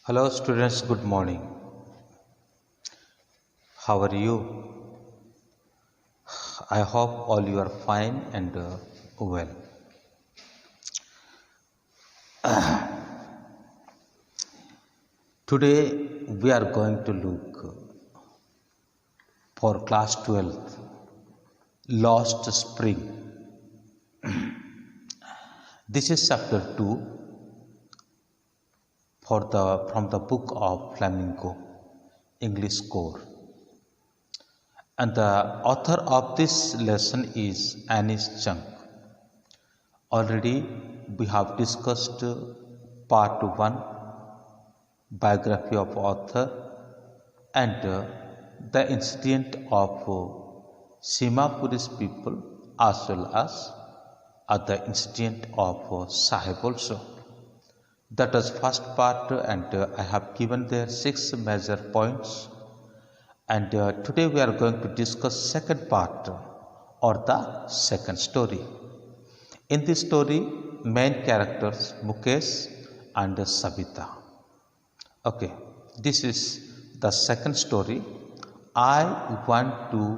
Hello students, good morning. How are you? I hope all you are fine and well. Today we are going to look for class 12th Lost Spring. This is chapter 2 from the book of Flamingo English Core. And the author of this lesson is Anees Jung. Already we have discussed part 1, biography of author, and the incident of Simapuri's people, as well as the incident of Sahib also. That was first part, and I have given there 6 major points. And today we are going to discuss second part or the second story. In this story, main characters Mukesh and Sabita. Okay, this is the second story. I want to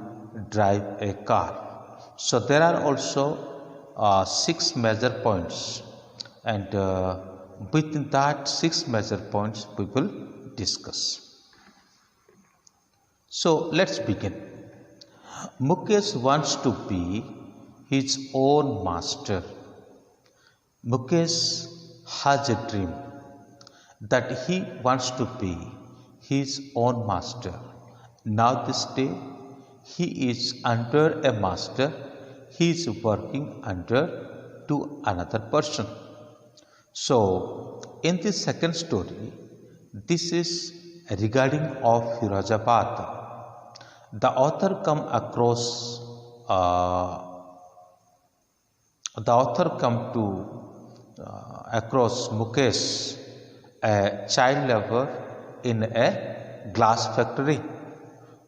drive a car. So there are also 6 major points, and within that 6 major points we will discuss. So let's begin. Mukesh wants to be his own master. Mukesh has a dream that he wants to be his own master. Now this day he is under a master. He is working under to another person. So in this second story, this is regarding of Firozabad. The author come across Mukesh, a child labor in a glass factory,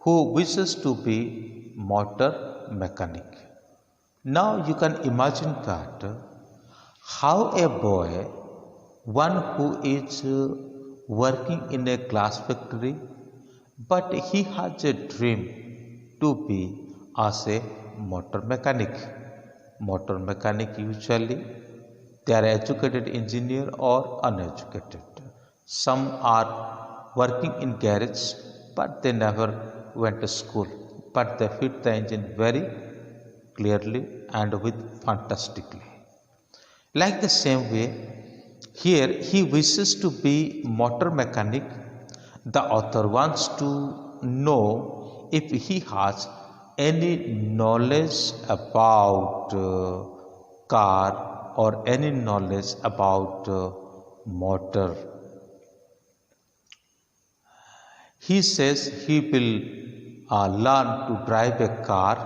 who wishes to be motor mechanic. Now you can imagine that how a boy, one who is working in a glass factory, but he has a dream to be as a motor mechanic. Motor mechanic usually they are educated engineer or uneducated. Some are working in garage, but they never went to school, but they fit the engine very clearly and with fantastically. Like the same way, here he wishes to be motor mechanic. The author wants to know if he has any knowledge about car or any knowledge about motor. He says he will learn to drive a car,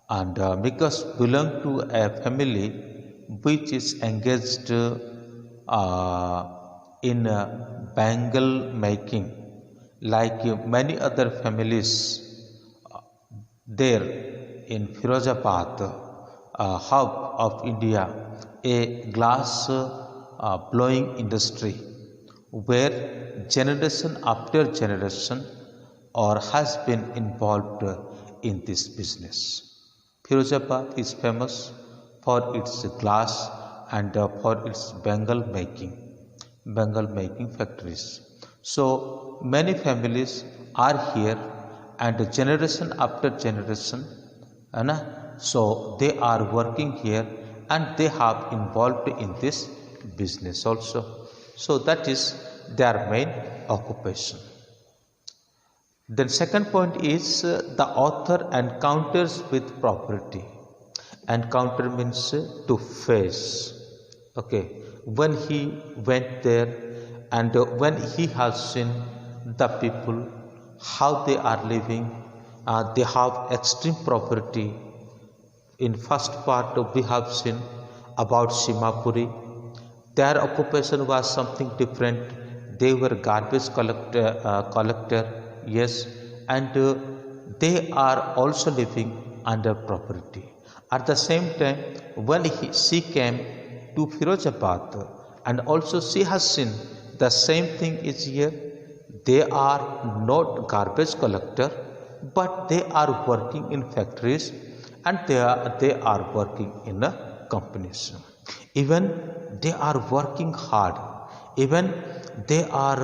and because belong to a family which is engaged in bangle making, like many other families there in Firozabad, hub of India, a glass blowing industry where generation after generation has been involved in this business. Firozabad is famous for its glass and for its bangle making factories. So many families are here, and generation after generation, so they are working here and they have involved in this business also. So that is their main occupation. Then second point is the author encounters with property. Encounter means to face. Okay, when he went there and when he has seen the people, how they are living, they have extreme poverty. In first part we have seen about Simapuri. Their occupation was something different. They were garbage collector, yes, and they are also living under poverty. At the same time, when she came to Firozabad, and also she has seen the same thing is here. They are not garbage collector, but they are working in factories and they are working in companies. Even they are working hard. Even they are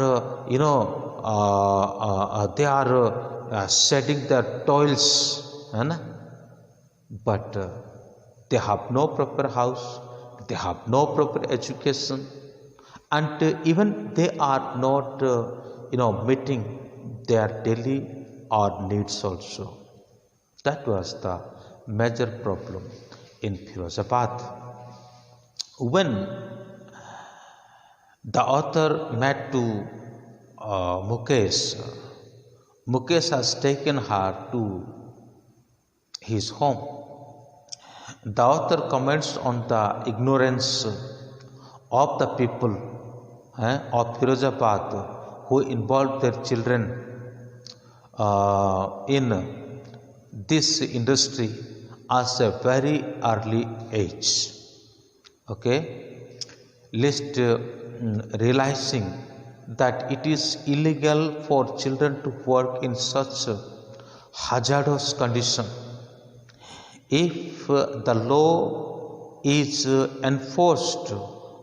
shedding their toils, but they have no proper house, they have no proper education, and even they are not meeting their daily or needs also. That was the major problem in Firozabad. When the author met to Mukesh, Mukesh has taken her to his home. The author comments on the ignorance of the people of Firozabad who involved their children in this industry as a very early age. Okay, lest realizing that it is illegal for children to work in such hazardous condition. If the law is enforced,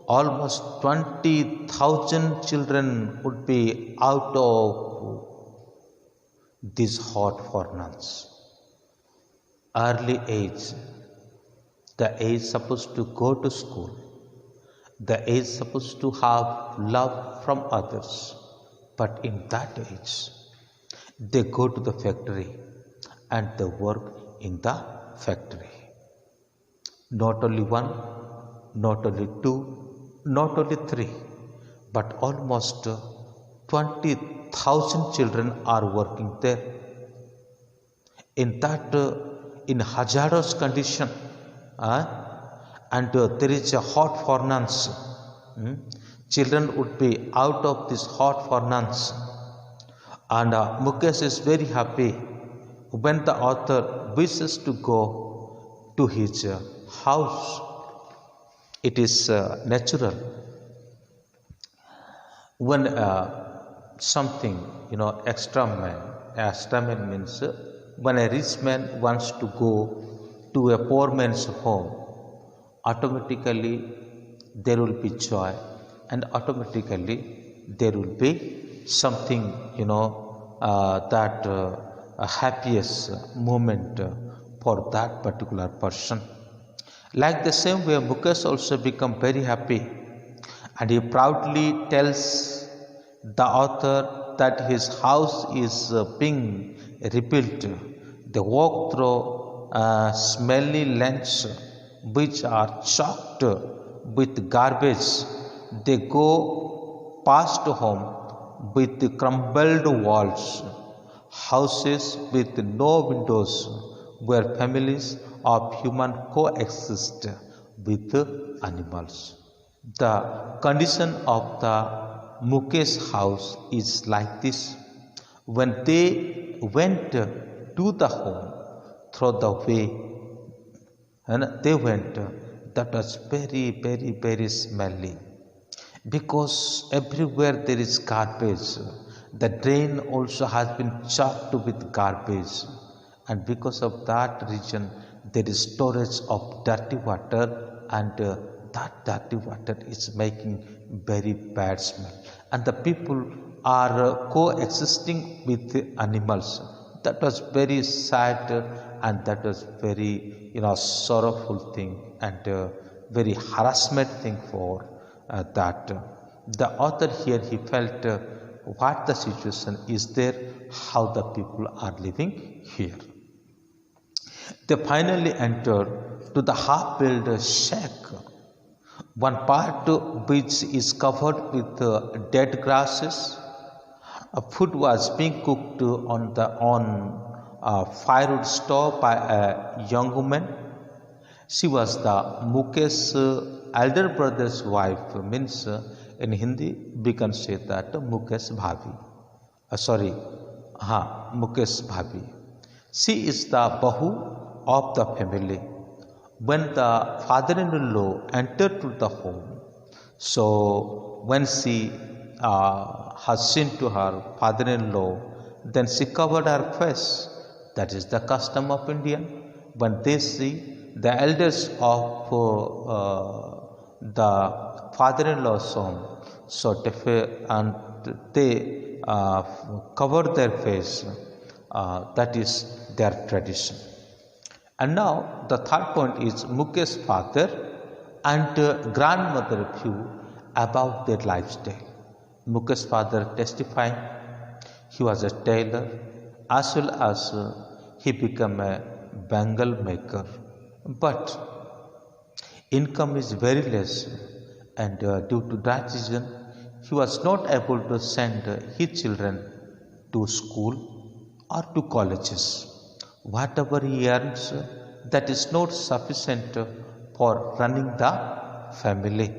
almost 20,000 children would be out of this hot furnace. Early age, the age supposed to go to school, the age supposed to have love from others, but in that age, they go to the factory and they work in the factory. Not only one, not only two, not only three, but almost 20,000 children are working there. In that, in hazardous condition, and there is a hot furnace. Children would be out of this hot furnace, and Mukesh is very happy when the author wishes to go to his house. It is natural when something extra man means when a rich man wants to go to a poor man's home, automatically there will be joy, and automatically there will be something that a happiest moment for that particular person. Like the same way, Mukesh also become very happy, and he proudly tells the author that his house is being rebuilt. They walk through smelly lanes which are choked with garbage. They go past home with crumbled walls, houses with no windows where families of humans coexist with animals. The condition of the Mukesh house is like this. When they went to the home through the way, and they went, that was very, very, very smelly, because everywhere there is garbage. The drain also has been choked with garbage, and because of that reason there is storage of dirty water, and that dirty water is making very bad smell, and the people are coexisting with animals. That was very sad, and that was very sorrowful thing, and very harassment thing for that. The author here, he felt what the situation is there, how the people are living here. They finally entered to the half-built shack, one part which is covered with dead grasses. Food was being cooked on a firewood stove by a young woman. She was the Mukesh's elder brother's wife, means in Hindi we can say that Mukesh Bhabi. Mukesh Bhabi. She is the Bahu of the family. When the father-in-law entered to the home, so when she has seen to her father-in-law, then she covered her face. That is the custom of Indian. When they see the elders of the father-in-law's home, so they cover their face. That is their tradition. And now the third point is Mukesh's father and grandmother view about their lifestyle. Mukesh's father testifying he was a tailor as well as he became a bangle maker. But income is very less, and due to that reason he was not able to send his children to school or to colleges. Whatever he earns, that is not sufficient for running the family.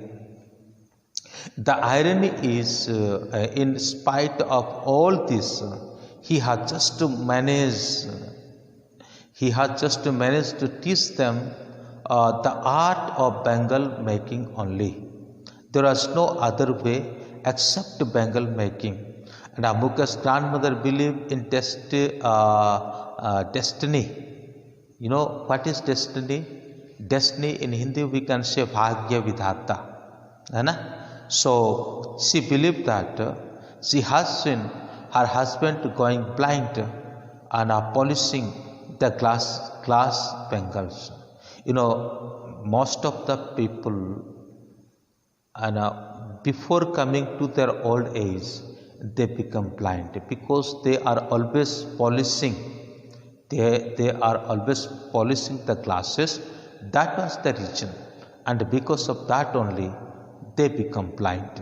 The irony is, in spite of all this, he had just managed to teach them the art of bangle making only. There was no other way except bangle making. And Mukesh's grandmother believed in destiny. You know what is destiny? Destiny in Hindi we can say Bhagya Vidhata. So she believed that she has seen her husband going blind and polishing the glass bangles. You know, most of the people and before coming to their old age, they become blind because they are always polishing. They are always polishing the glasses. That was the reason, and because of that only they become blind.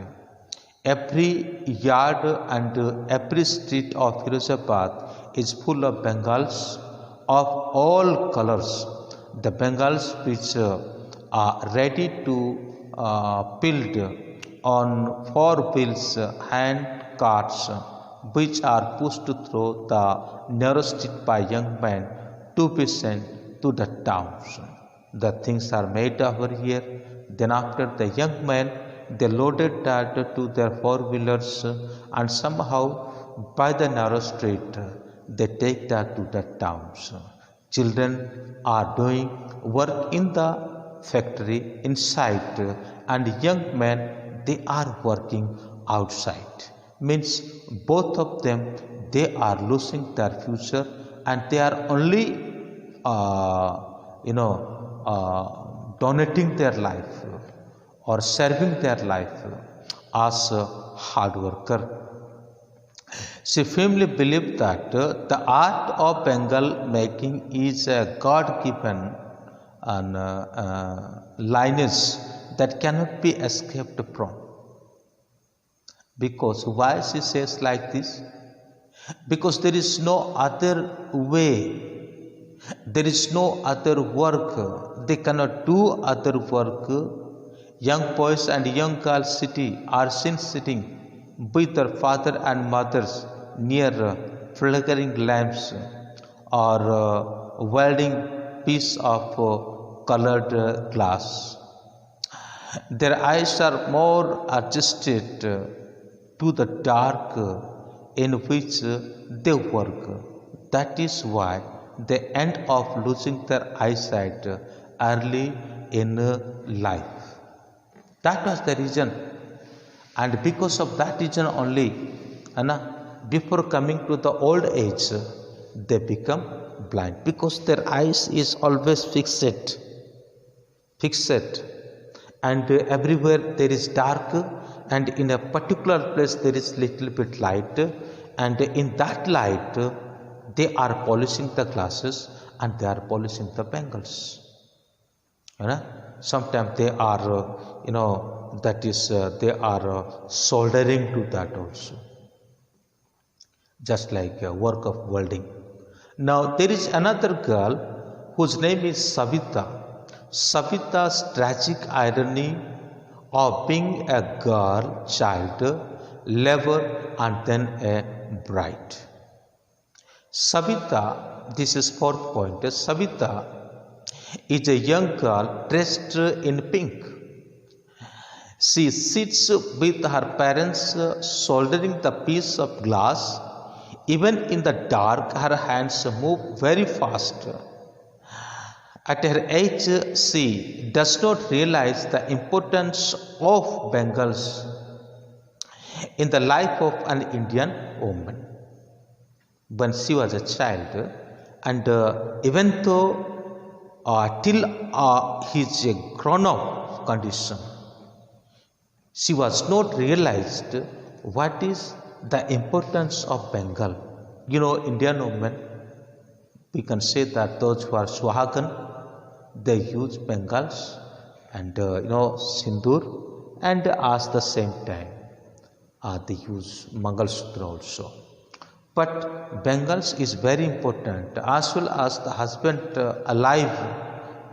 Every yard and every street of Firozabad is full of bangals of all colors. The bangals which are ready to build on 4 wheels hand carts, which are pushed through the narrow street by young men to be sent to the towns. The things are made over here. Then after the young men, they loaded that to their 4-wheelers and somehow by the narrow street they take that to the towns. Children are doing work in the factory inside, and young men, they are working outside. Means both of them, they are losing their future, and they are only donating their life or serving their life as a hard worker. She firmly believed that the art of bangle making is a God-given lineage that cannot be escaped from. Because why she says like this? Because there is no other way, there is no other work, they cannot do other work. Young boys and young girls are seen sitting with their father and mothers near flickering lamps or welding piece of colored glass. Their eyes are more adjusted to the dark in which they work. That is why they end up losing their eyesight early in life. That was the reason, and because of that reason only, before coming to the old age, they become blind because their eyes is always fixed, and everywhere there is dark, and in a particular place there is little bit light, and in that light they are polishing the glasses and they are polishing the bangles. Sometimes they are they are soldering to that also, just like work of welding. Now there is another girl whose name is Savita. Savita's tragic irony of being a girl child, lover, and then a bride. Savita, this is 4th point. Savita is a young girl dressed in pink. She sits with her parents, soldering the piece of glass. Even in the dark, her hands move very fast. At her age, she does not realize the importance of bangles in the life of an Indian woman. When she was a child, and even though till his grown-up condition, she was not realized what is the importance of Bengal. Indian women, we can say that those who are Suhagan, they use Bengals and Sindur, and at the same time they use Mangal Sutra also. But Bengals is very important, as well as the husband alive,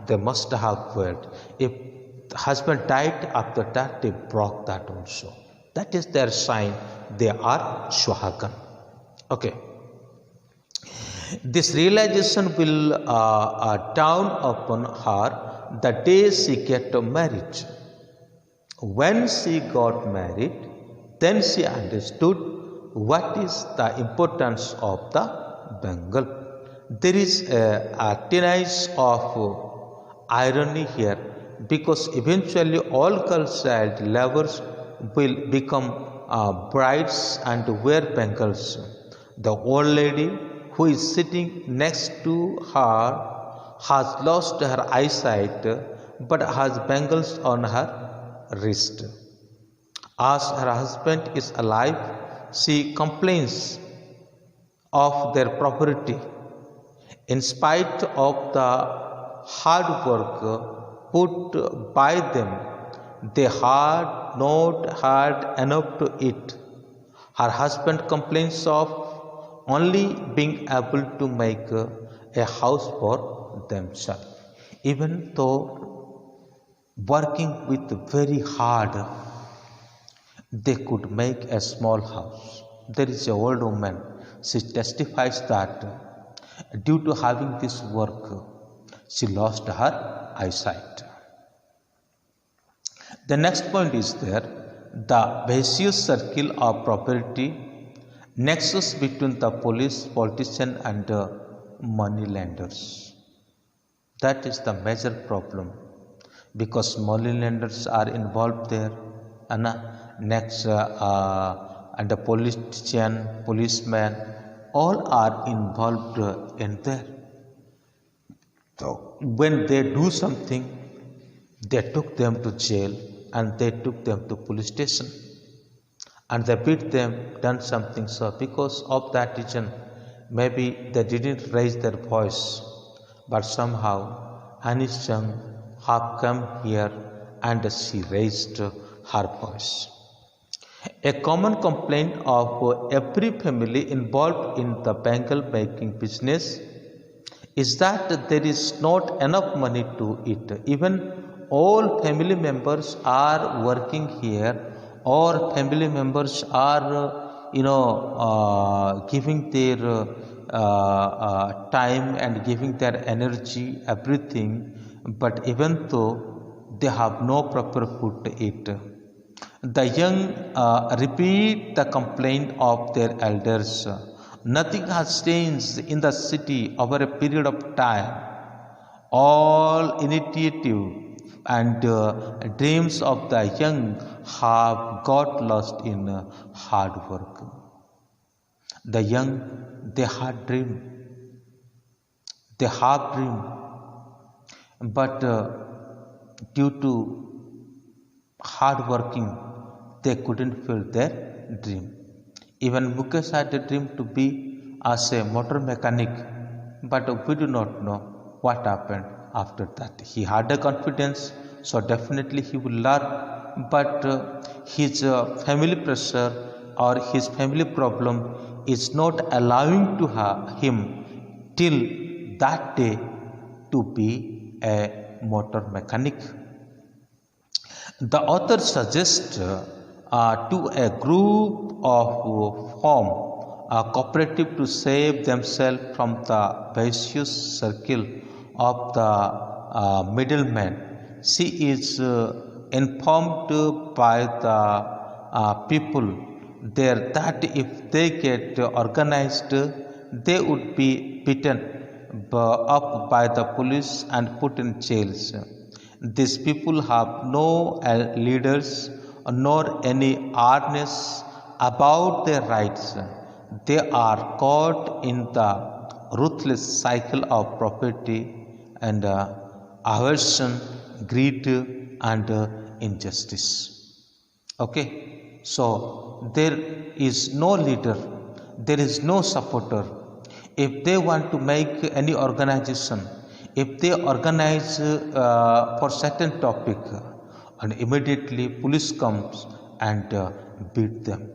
they must have wear. If the husband died, after that they broke that also. That is their sign, they are Suhagan. Okay. This realization will dawn upon her the day she get married. When she got married, then she understood what is the importance of the Bengal. There is a tinge of irony here, because eventually all girls child lovers will become brides and wear bangles. The old lady who is sitting next to her has lost her eyesight but has bangles on her wrist. As her husband is alive, she complains of their poverty. In spite of the hard work put by them, they had not had enough to eat. Her husband complains of only being able to make a house for themselves. Even though working with very hard, they could make a small house. There is an old woman, she testifies that due to having this work, she lost her eyesight. The next point is there, the vicious circle of property, nexus between the police, politician and money lenders. That is the major problem, because money lenders are involved there, and the politician, policeman, all are involved in there. So when they do something, they took them to jail and they took them to police station and they beat them, done something. So because of that reason, maybe they didn't raise their voice, but somehow Anees Jung have come here and she raised her voice. A common complaint of every family involved in the bangle making business is that there is not enough money to eat. Even all family members are working here, or family members are giving their time and giving their energy, everything, but even though they have no proper food to eat, the young repeat the complaint of their elders. Nothing has changed in the city over a period of time. All initiative and dreams of the young have got lost in hard work. The young, they have dream, but due to hard working, they couldn't fulfill their dream. Even Mukesh had a dream to be as a motor mechanic, but we do not know what happened after that. He had a confidence, so definitely he will learn, but his family pressure or his family problem is not allowing to him till that day to be a motor mechanic. The author suggests to a group of form a cooperative to save themselves from the vicious circle of the middleman. She is informed by the people there that if they get organized, they would be beaten up by the police and put in jails. These people have no leaders nor any awareness about their rights. They are caught in the ruthless cycle of property and aversion, greed, and injustice. Okay, so there is no leader, there is no supporter. If they want to make any organization, if they organize for certain topic, and immediately police comes and beat them.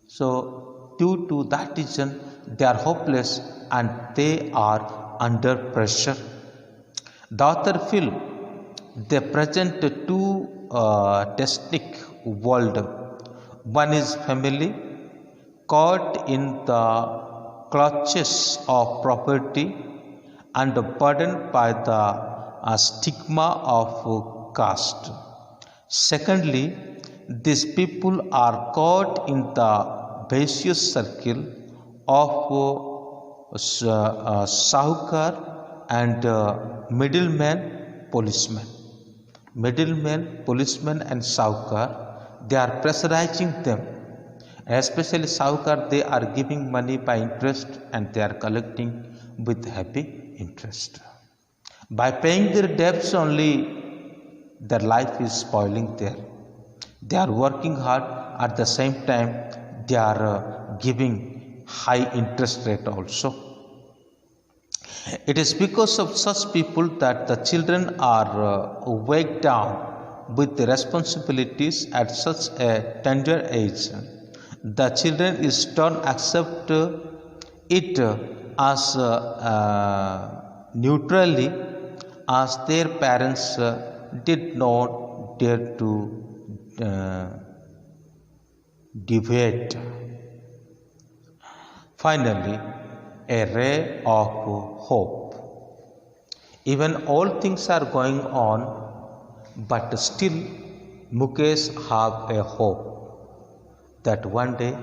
So due to that reason, they are hopeless and they are under pressure. The author feel they present two distinct world. One is family caught in the clutches of property and burdened by the stigma of caste. Secondly, these people are caught in the vicious circle of sahukar and middleman policemen. Middlemen, policemen and sahukar, they are pressurizing them. Especially sahukar, they are giving money by interest and they are collecting with heavy interest. By paying their debts only, their life is spoiling there. They are working hard, at the same time they are giving high interest rate also. It is because of such people that the children are weighed down with the responsibilities at such a tender age. The children is don't accept it as neutrally as their parents did not dare to deviate. Finally, a ray of hope. Even all things are going on, but still Mukesh have a hope that one day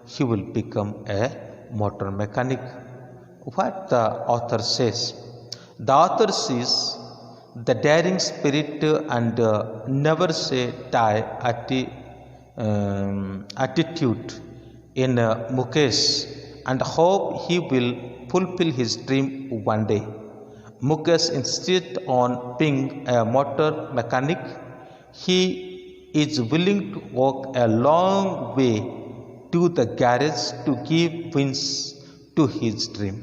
he will become a motor mechanic. What the author says? The author sees the daring spirit and never say die attitude in Mukesh, and hope he will fulfill his dream one day. Mukesh insists on being a motor mechanic. He is willing to walk a long way to the garage to give wings to his dream.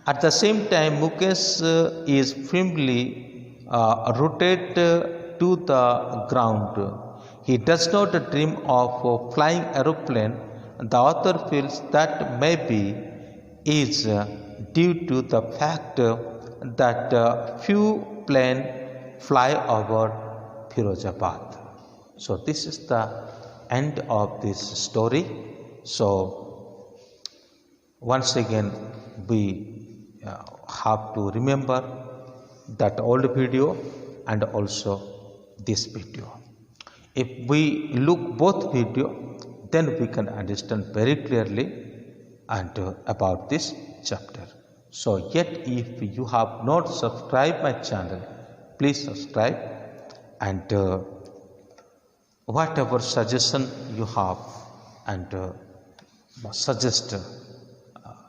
At the same time, Mukesh is firmly rooted to the ground. He does not dream of flying aeroplane. The author feels that maybe is due to the fact that few planes fly over Firozabad. So this is the end of this story. So once again we have to remember that old video and also this video. If we look both video, then we can understand very clearly and about this chapter. So yet if you have not subscribed my channel, please subscribe, and whatever suggestion you have and suggest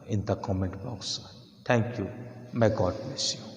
in the comment box. Thank you. May God bless you.